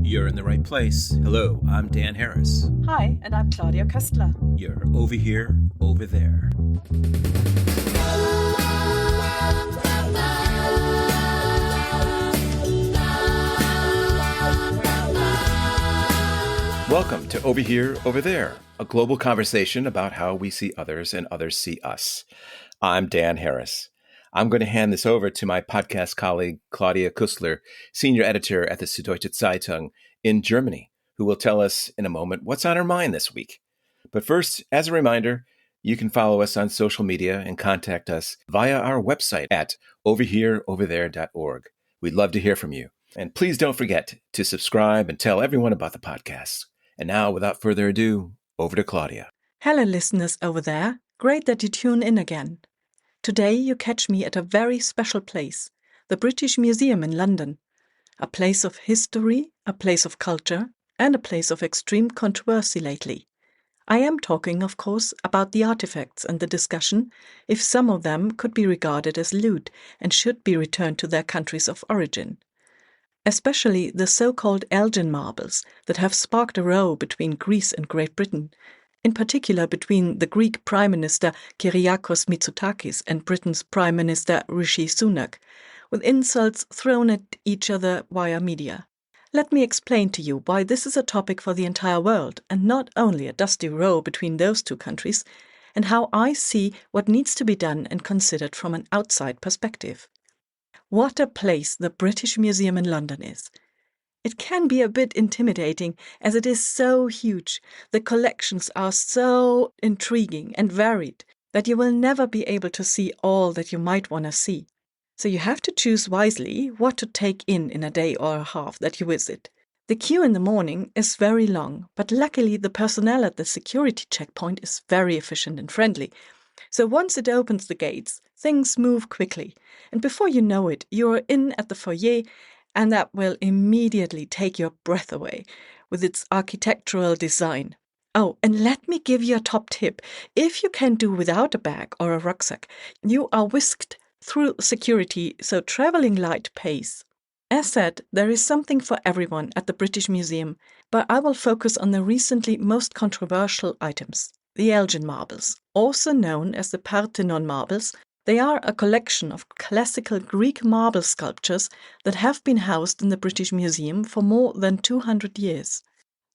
You're in the right place. Hello, I'm Dan Harris. Hi, and I'm Claudia Köstler. You're over here, over there. Welcome to Over Here, Over There, a global conversation about how we see others and others see us. I'm Dan Harris. I'm going to hand this over to my podcast colleague, Claudia Köstler, senior editor at the Süddeutsche Zeitung in Germany, who will tell us in a moment what's on her mind this week. But first, as a reminder, you can follow us on social media and contact us via our website at overhereoverthere.org. We'd love to hear from you. And please don't forget to subscribe and tell everyone about the podcast. And now, without further ado, over to Claudia. Hello, listeners over there. Great that you tune in again. Today you catch me at a very special place, the British Museum in London. A place of history, a place of culture, and a place of extreme controversy lately. I am talking, of course, about the artifacts and the discussion if some of them could be regarded as loot and should be returned to their countries of origin. Especially the so-called Elgin Marbles that have sparked a row between Greece and Great Britain, in particular between the Greek Prime Minister Kyriakos Mitsotakis and Britain's Prime Minister Rishi Sunak, with insults thrown at each other via media. Let me explain to you why this is a topic for the entire world and not only a dusty row between those two countries, and how I see what needs to be done and considered from an outside perspective. What a place the British Museum in London is. It can be a bit intimidating as it is so huge. The collections are so intriguing and varied that you will never be able to see all that you might want to see. So you have to choose wisely what to take in a day or a half that you visit. The queue in the morning is very long, but luckily the personnel at the security checkpoint is very efficient and friendly. So once it opens the gates, things move quickly, and before you know it, you are in at the foyer, and that will immediately take your breath away with its architectural design. Oh, and let me give you a top tip. If you can do without a bag or a rucksack, you are whisked through security, so traveling light pays. As said, there is something for everyone at the British Museum, but I will focus on the recently most controversial items. The Elgin Marbles, also known as the Parthenon Marbles, they are a collection of classical Greek marble sculptures that have been housed in the British Museum for more than 200 years.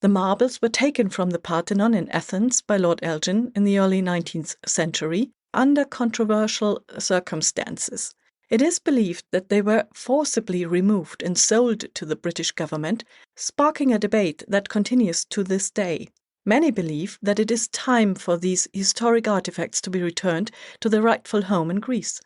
The marbles were taken from the Parthenon in Athens by Lord Elgin in the early 19th century under controversial circumstances. It is believed that they were forcibly removed and sold to the British government, sparking a debate that continues to this day. Many believe that it is time for these historic artifacts to be returned to their rightful home in Greece.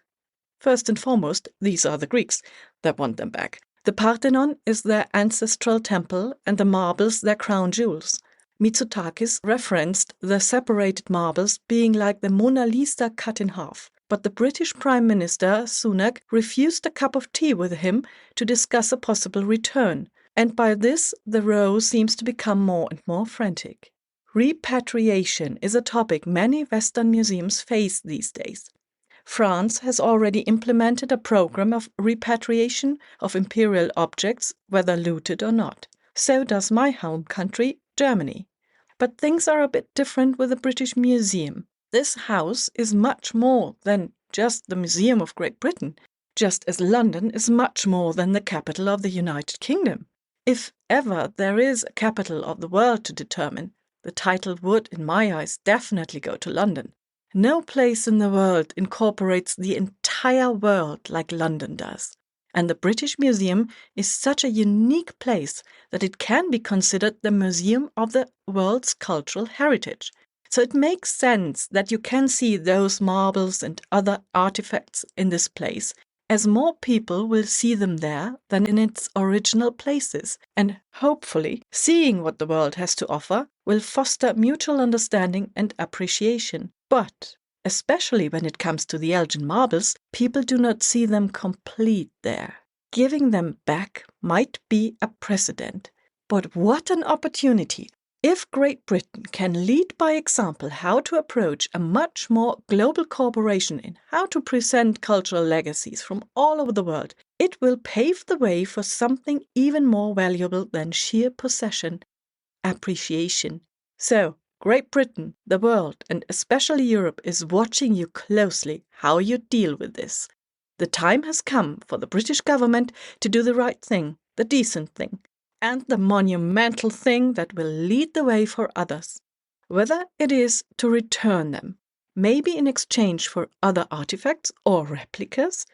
First and foremost, these are the Greeks that want them back. The Parthenon is their ancestral temple and the marbles their crown jewels. Mitsotakis referenced the separated marbles being like the Mona Lisa cut in half, but the British Prime Minister Sunak refused a cup of tea with him to discuss a possible return, and by this the row seems to become more and more frantic. Repatriation is a topic many Western museums face these days. France has already implemented a program of repatriation of imperial objects, whether looted or not. So does my home country, Germany. But things are a bit different with the British Museum. This house is much more than just the Museum of Great Britain, just as London is much more than the capital of the United Kingdom. If ever there is a capital of the world to determine, the title would, in my eyes, definitely go to London. No place in the world incorporates the entire world like London does. And the British Museum is such a unique place that it can be considered the museum of the world's cultural heritage. So it makes sense that you can see those marbles and other artifacts in this place, as more people will see them there than in its original places, and hopefully seeing what the world has to offer will foster mutual understanding and appreciation. But especially when it comes to the Elgin Marbles, people do not see them complete there. Giving them back might be a precedent. But what an opportunity! If Great Britain can lead by example how to approach a much more global cooperation in how to present cultural legacies from all over the world, It will pave the way for something even more valuable than sheer possession: appreciation. So, Great Britain, the world, and especially Europe is watching you closely how you deal with this. The time has come for the British government to do the right thing, the decent thing, and the monumental thing that will lead the way for others. Whether it is to return them, maybe in exchange for other artifacts or replicas,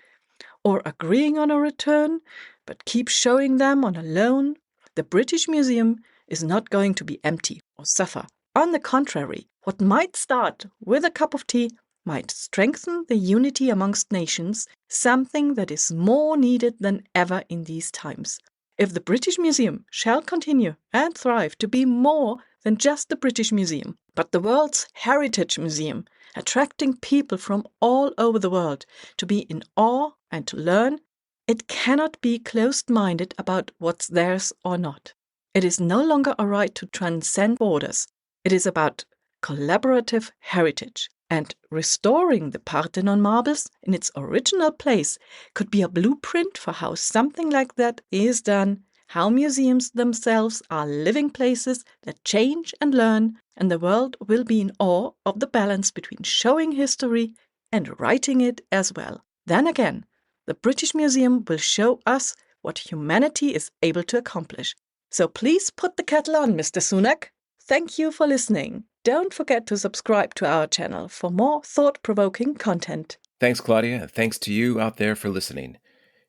or agreeing on a return, but keep showing them on a loan, the British Museum is not going to be empty or suffer. On the contrary, what might start with a cup of tea might strengthen the unity amongst nations, something that is more needed than ever in these times. If the British Museum shall continue and thrive to be more than just the British Museum, but the world's heritage museum, attracting people from all over the world to be in awe and to learn, it cannot be closed-minded about what's theirs or not. It is no longer a right to transcend borders. It is about collaborative heritage. And restoring the Parthenon Marbles in its original place could be a blueprint for how something like that is done, how museums themselves are living places that change and learn, and the world will be in awe of the balance between showing history and writing it as well. Then again, the British Museum will show us what humanity is able to accomplish. So please put the kettle on, Mr. Sunak. Thank you for listening. Don't forget to subscribe to our channel for more thought-provoking content. Thanks, Claudia, and thanks to you out there for listening.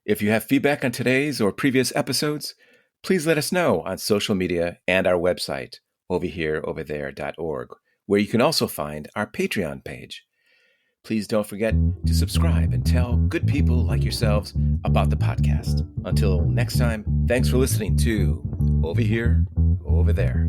If you have feedback on today's or previous episodes, please let us know on social media and our website, overhereoverthere.org, where you can also find our Patreon page. Please don't forget to subscribe and tell good people like yourselves about the podcast. Until next time, thanks for listening to Over Here, Over There.